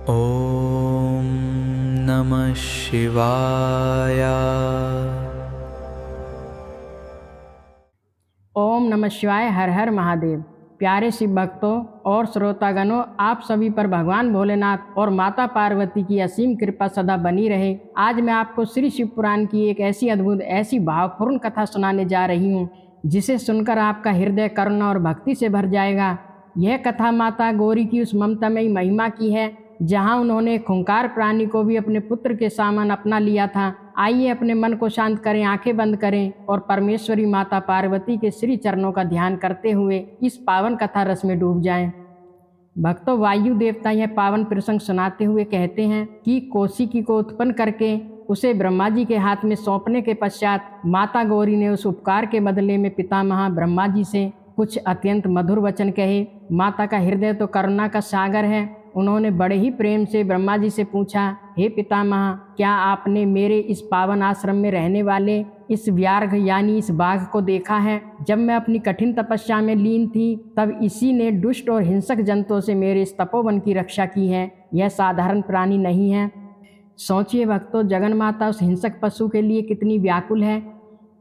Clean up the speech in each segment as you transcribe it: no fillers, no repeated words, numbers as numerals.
ॐ नमः शिवाय। ओम नमः शिवाय। हर हर महादेव। प्यारे शिव भक्तों और श्रोतागणों, आप सभी पर भगवान भोलेनाथ और माता पार्वती की असीम कृपा सदा बनी रहे। आज मैं आपको श्री शिव पुराण की एक ऐसी अद्भुत, ऐसी भावपूर्ण कथा सुनाने जा रही हूँ जिसे सुनकर आपका हृदय करुणा और भक्ति से भर जाएगा। यह कथा माता गौरी की उस ममतामयी महिमा की है जहाँ उन्होंने खूंखार प्राणी को भी अपने पुत्र के समान अपना लिया था। आइए अपने मन को शांत करें, आंखें बंद करें और परमेश्वरी माता पार्वती के श्री चरणों का ध्यान करते हुए इस पावन कथा रस में डूब जाएं। भक्तों, वायु देवता यह पावन प्रसंग सुनाते हुए कहते हैं कि कौशिकी को उत्पन्न करके उसे ब्रह्मा जी के हाथ में सौंपने के पश्चात माता गौरी ने उस उपकार के बदले में पितामह ब्रह्मा जी से कुछ अत्यंत मधुर वचन कहे। माता का हृदय तो करुणा का सागर है। उन्होंने बड़े ही प्रेम से ब्रह्मा जी से पूछा, हे पितामह, क्या आपने मेरे इस पावन आश्रम में रहने वाले इस व्याघ्र यानी इस बाघ को देखा है? जब मैं अपनी कठिन तपस्या में लीन थी तब इसी ने दुष्ट और हिंसक जंतुओं से मेरे इस तपोवन की रक्षा की है। यह साधारण प्राणी नहीं है। सोचिए भक्तों, जगन माता उस हिंसक पशु के लिए कितनी व्याकुल है।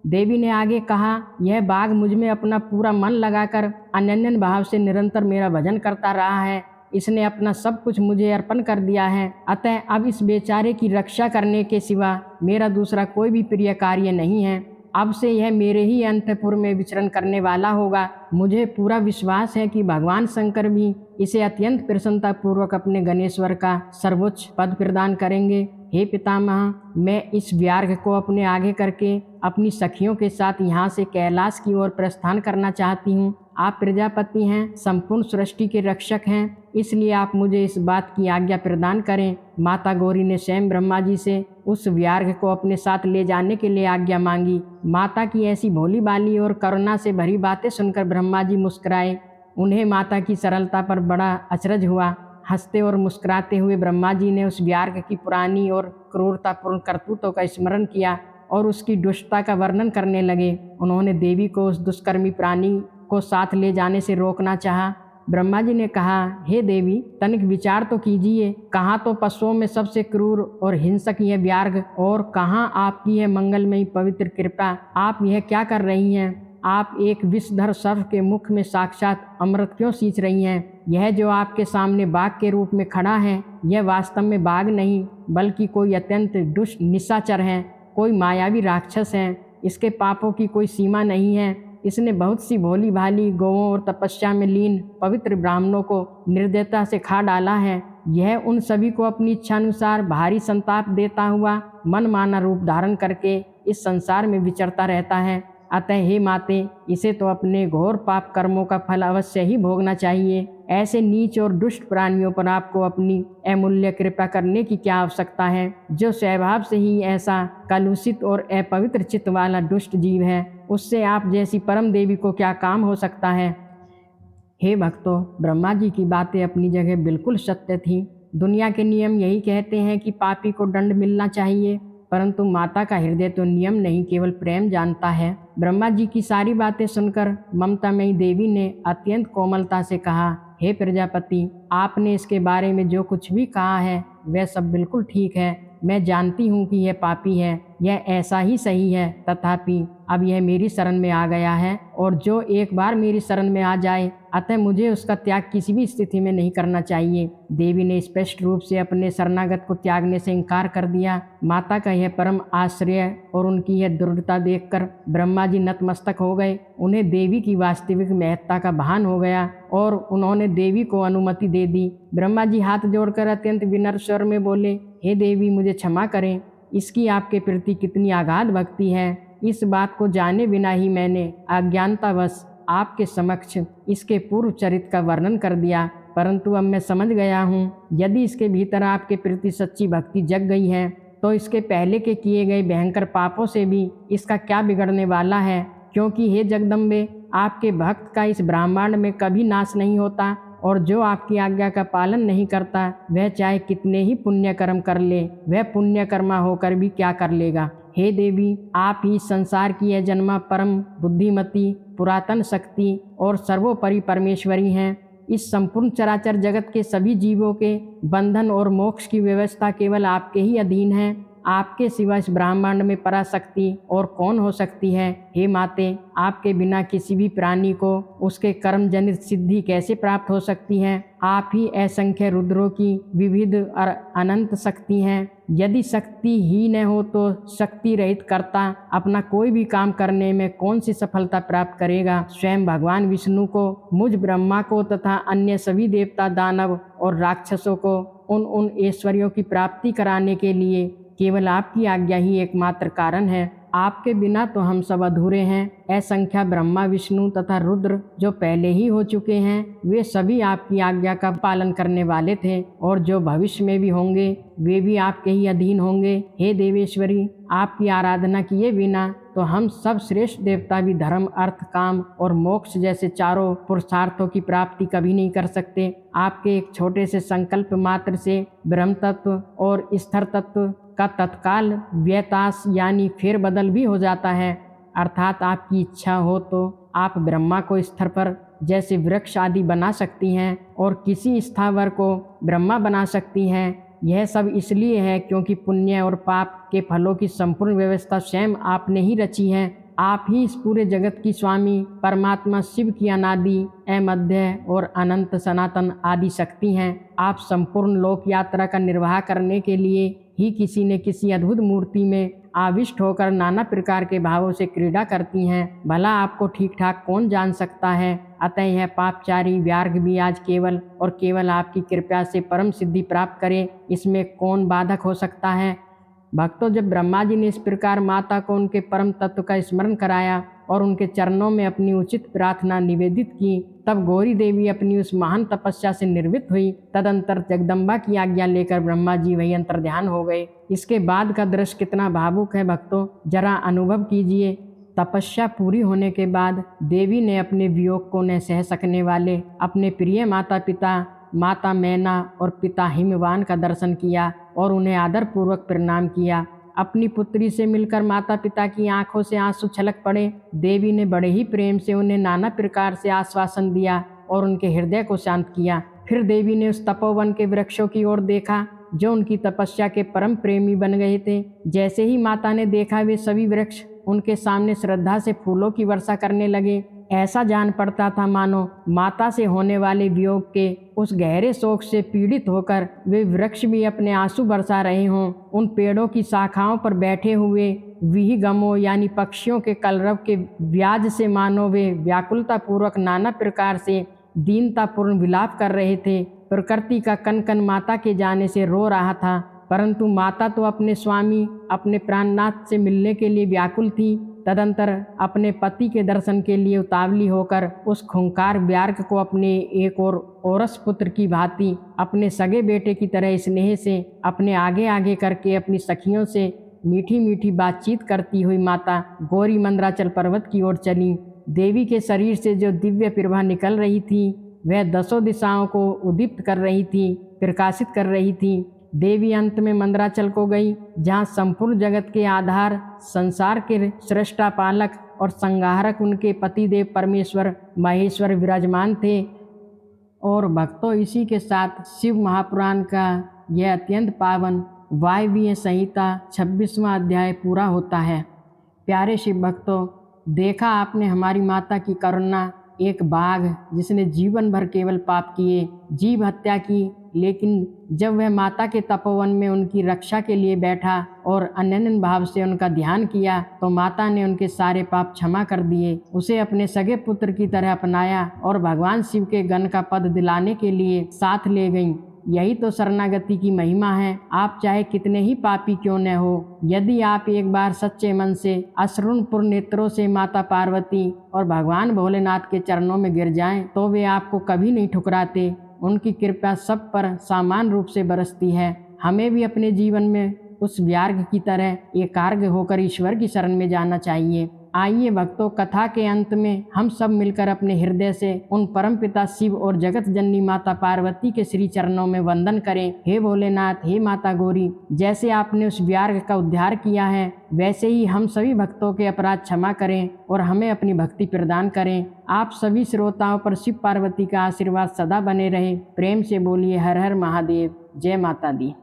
देवी ने आगे कहा, यह बाघ मुझ में अपना पूरा मन लगाकर अनन्य भाव से निरंतर मेरा भजन करता रहा है। इसने अपना सब कुछ मुझे अर्पण कर दिया है। अतः अब इस बेचारे की रक्षा करने के सिवा मेरा दूसरा कोई भी प्रिय कार्य नहीं है। अब से यह मेरे ही अंतपुर में विचरण करने वाला होगा। मुझे पूरा विश्वास है कि भगवान शंकर भी इसे अत्यंत प्रसन्नतापूर्वक अपने गणेश्वर का सर्वोच्च पद प्रदान करेंगे। हे पितामह, मैं इस व्याघ्र को अपने आगे करके अपनी सखियों के साथ यहाँ से कैलाश की ओर प्रस्थान करना चाहती हूँ। आप प्रजापति हैं, संपूर्ण सृष्टि के रक्षक हैं, इसलिए आप मुझे इस बात की आज्ञा प्रदान करें। माता गौरी ने स्वयं ब्रह्मा जी से उस व्याघ्र को अपने साथ ले जाने के लिए आज्ञा मांगी। माता की ऐसी भोली भाली और करुणा से भरी बातें सुनकर ब्रह्मा जी मुस्कुराए। उन्हें माता की सरलता पर बड़ा अचरज हुआ। हंसते और मुस्कुराते हुए ब्रह्मा जी ने उस व्याघ्र की पुरानी और क्रूरतापूर्ण करतूतों का स्मरण किया और उसकी दुष्टता का वर्णन करने लगे। उन्होंने देवी को उस दुष्कर्मी प्राणी को साथ ले जाने से रोकना चाहा। ब्रह्मा जी ने कहा, हे देवी, तनिक विचार तो कीजिए। कहाँ तो पशुओं में सबसे क्रूर और हिंसक यह व्याघ्र और कहाँ आपकी यह मंगलमयी पवित्र कृपा। आप यह क्या कर रही हैं? आप एक विषधर सर्प के मुख में साक्षात अमृत क्यों सींच रही हैं? यह जो आपके सामने बाघ के रूप में खड़ा है, यह वास्तव में बाघ नहीं बल्कि कोई अत्यंत दुष्ट निशाचर है, कोई मायावी राक्षस है। इसके पापों की कोई सीमा नहीं है। इसने बहुत सी भोली भाली गौओं और तपस्या में लीन पवित्र ब्राह्मणों को निर्दयता से खा डाला है। यह उन सभी को अपनी इच्छानुसार भारी संताप देता हुआ मनमाना रूप धारण करके इस संसार में विचरता रहता है। अतः हे माते, इसे तो अपने घोर पाप कर्मों का फल अवश्य ही भोगना चाहिए। ऐसे नीच और दुष्ट प्राणियों पर आपको अपनी अमूल्य कृपा करने की क्या आवश्यकता है? जो स्वभाव से ही ऐसा कलुषित और अपवित्र चित्त वाला दुष्ट जीव है, उससे आप जैसी परम देवी को क्या काम हो सकता है? हे भक्तों, ब्रह्मा जी की बातें अपनी जगह बिल्कुल सत्य थी। दुनिया के नियम यही कहते हैं कि पापी को दंड मिलना चाहिए, परंतु माता का हृदय तो नियम नहीं केवल प्रेम जानता है। ब्रह्मा जी की सारी बातें सुनकर ममतामयी देवी ने अत्यंत कोमलता से कहा, हे प्रजापति, आपने इसके बारे में जो कुछ भी कहा है वह सब बिल्कुल ठीक है। मैं जानती हूँ कि यह पापी है, यह ऐसा ही सही है, तथापि अब यह मेरी शरण में आ गया है और जो एक बार मेरी शरण में आ जाए, अतः मुझे उसका त्याग किसी भी स्थिति में नहीं करना चाहिए। देवी ने स्पष्ट रूप से अपने शरणागत को त्यागने से इनकार कर दिया। माता का यह परम आश्रय और उनकी यह दृढ़ता देखकर ब्रह्मा जी नतमस्तक हो गए। उन्हें देवी की वास्तविक महत्ता का भान हो गया और उन्होंने देवी को अनुमति दे दी। ब्रह्मा जी हाथ जोड़कर अत्यंत विनम्र स्वर में बोले, हे देवी, मुझे क्षमा करें। इसकी आपके प्रति कितनी आगाध भक्ति है, इस बात को जाने बिना ही मैंने अज्ञानतावश आपके समक्ष इसके पूर्व चरित्र का वर्णन कर दिया, परंतु अब मैं समझ गया हूँ। यदि इसके भीतर आपके प्रति सच्ची भक्ति जग गई है तो इसके पहले के किए गए भयंकर पापों से भी इसका क्या बिगड़ने वाला है, क्योंकि हे जगदम्बे, आपके भक्त का इस ब्रह्मांड में कभी नाश नहीं होता और जो आपकी आज्ञा का पालन नहीं करता वह चाहे कितने ही पुण्य कर्म कर ले, वह पुण्यकर्मा होकर भी क्या कर लेगा। हे देवी, आप ही संसार की अजन्मा परम बुद्धिमती पुरातन शक्ति और सर्वोपरि परमेश्वरी हैं। इस संपूर्ण चराचर जगत के सभी जीवों के बंधन और मोक्ष की व्यवस्था केवल आपके ही अधीन है। आपके सिवा इस ब्रह्मांड में पराशक्ति और कौन हो सकती है। हे माते, आपके बिना किसी भी प्राणी को उसके कर्म जनित सिद्धि कैसे प्राप्त हो सकती है। आप ही असंख्य रुद्रों की विविध और अनंत शक्ति हैं। यदि शक्ति ही न हो तो शक्ति रहित कर्ता अपना कोई भी काम करने में कौन सी सफलता प्राप्त करेगा। स्वयं भगवान विष्णु को, मुझ ब्रह्मा को तथा अन्य सभी देवता, दानव और राक्षसों को उन ऐश्वर्यों की प्राप्ति कराने के लिए केवल आपकी आज्ञा ही एकमात्र कारण है। आपके बिना तो हम सब अधूरे हैं। असंख्य ब्रह्मा, विष्णु तथा रुद्र जो पहले ही हो चुके हैं, वे सभी आपकी आज्ञा का पालन करने वाले थे, और जो भविष्य में भी होंगे वे भी आपके ही अधीन होंगे। हे देवेश्वरी, आपकी आराधना किए बिना तो हम सब श्रेष्ठ देवता भी धर्म, अर्थ, काम और मोक्ष जैसे चारों पुरुषार्थों की प्राप्ति कभी नहीं कर सकते। आपके एक छोटे से संकल्प मात्र से ब्रह्म तत्व और स्थिर तत्व का तत्काल व्यतास यानी फेरबदल भी हो जाता है। अर्थात आपकी इच्छा हो तो आप ब्रह्मा को स्थिर पर जैसे वृक्ष आदि बना सकती हैं और किसी स्थावर को ब्रह्मा बना सकती हैं। यह सब इसलिए है क्योंकि पुण्य और पाप के फलों की संपूर्ण व्यवस्था स्वयं आपने ही रची है। आप ही इस पूरे जगत की स्वामी परमात्मा शिव की अनादि, अमध्य और अनंत सनातन आदि शक्ति हैं। आप संपूर्ण लोक यात्रा का निर्वाह करने के लिए ही किसी न किसी अद्भुत मूर्ति में आविष्ट होकर नाना प्रकार के भावों से क्रीड़ा करती हैं। भला आपको ठीक ठाक कौन जान सकता है। अतः यह पापचारी व्यार्घ भी आज केवल और केवल आपकी कृपा से परम सिद्धि प्राप्त करे, इसमें कौन बाधक हो सकता है। भक्तों, जब ब्रह्मा जी ने इस प्रकार माता को उनके परम तत्व का स्मरण कराया और उनके चरणों में अपनी उचित प्रार्थना निवेदित की, तब गौरी देवी अपनी उस महान तपस्या से निर्वृत्त हुई। तदंतर जगदम्बा की आज्ञा लेकर ब्रह्मा जी वही अंतर्ध्यान हो गए। इसके बाद का दृश्य कितना भावुक है भक्तों, जरा अनुभव कीजिए। तपस्या पूरी होने के बाद देवी ने अपने वियोग को न सह सकने वाले अपने प्रिय माता पिता, माता मैना और पिता हिमवान का दर्शन किया और उन्हें आदरपूर्वक प्रणाम किया। अपनी पुत्री से मिलकर माता पिता की आंखों से आंसू छलक पड़े। देवी ने बड़े ही प्रेम से उन्हें नाना प्रकार से आश्वासन दिया और उनके हृदय को शांत किया। फिर देवी ने उस तपोवन के वृक्षों की ओर देखा जो उनकी तपस्या के परम प्रेमी बन गए थे। जैसे ही माता ने देखा, वे सभी वृक्ष उनके सामने श्रद्धा से फूलों की वर्षा करने लगे। ऐसा जान पड़ता था मानो माता से होने वाले वियोग के उस गहरे शोक से पीड़ित होकर वे वृक्ष भी अपने आंसू बरसा रहे हों। उन पेड़ों की शाखाओं पर बैठे हुए विहंगमों यानी पक्षियों के कलरव के व्याज से मानो वे व्याकुलता पूर्वक नाना प्रकार से दीनतापूर्ण विलाप कर रहे थे। प्रकृति का कण कण माता के जाने से रो रहा था, परंतु माता तो अपने स्वामी, अपने प्राणनाथ से मिलने के लिए व्याकुल थी। तदंतर अपने पति के दर्शन के लिए उतावली होकर उस खूंखार व्यार्घ को अपने एक और औरस पुत्र की भांति अपने सगे बेटे की तरह स्नेह से अपने आगे आगे करके अपनी सखियों से मीठी मीठी बातचीत करती हुई माता गौरी मंदराचल पर्वत की ओर चली। देवी के शरीर से जो दिव्य प्रभा निकल रही थी वह 10 दिशाओं को उद्दीप्त कर रही थी, प्रकाशित कर रही थी। देवी अंत में मंदराचल को गई, जहाँ संपूर्ण जगत के आधार, संसार के सृष्टा पालक और संहारक उनके पतिदेव परमेश्वर महेश्वर विराजमान थे। और भक्तों, इसी के साथ शिव महापुराण का यह अत्यंत पावन वायवीय संहिता 26वां अध्याय पूरा होता है। प्यारे शिव भक्तों, देखा आपने हमारी माता की करुणा। एक बाघ जिसने जीवन भर केवल पाप किए, जीव हत्या की, लेकिन जब वह माता के तपोवन में उनकी रक्षा के लिए बैठा और अनन्य भाव से उनका ध्यान किया तो माता ने उनके सारे पाप क्षमा कर दिए, उसे अपने सगे पुत्र की तरह अपनाया और भगवान शिव के गण का पद दिलाने के लिए साथ ले गईं। यही तो शरणागति की महिमा है। आप चाहे कितने ही पापी क्यों न हो, यदि आप एक बार सच्चे मन से अश्रुपूर्ण नेत्रों से माता पार्वती और भगवान भोलेनाथ के चरणों में गिर जाएं, तो वे आपको कभी नहीं ठुकराते। उनकी कृपा सब पर समान रूप से बरसती है। हमें भी अपने जीवन में उस व्यार्घ की तरह एकाग्र होकर ईश्वर की शरण में जाना चाहिए। आइए भक्तों, कथा के अंत में हम सब मिलकर अपने हृदय से उन परमपिता शिव और जगत जननी माता पार्वती के श्री चरणों में वंदन करें। हे भोलेनाथ, हे माता गौरी, जैसे आपने उस व्यार्ग का उद्धार किया है, वैसे ही हम सभी भक्तों के अपराध क्षमा करें और हमें अपनी भक्ति प्रदान करें। आप सभी श्रोताओं पर शिव पार्वती का आशीर्वाद सदा बने रहे। प्रेम से बोलिए हर हर महादेव। जय माता दी।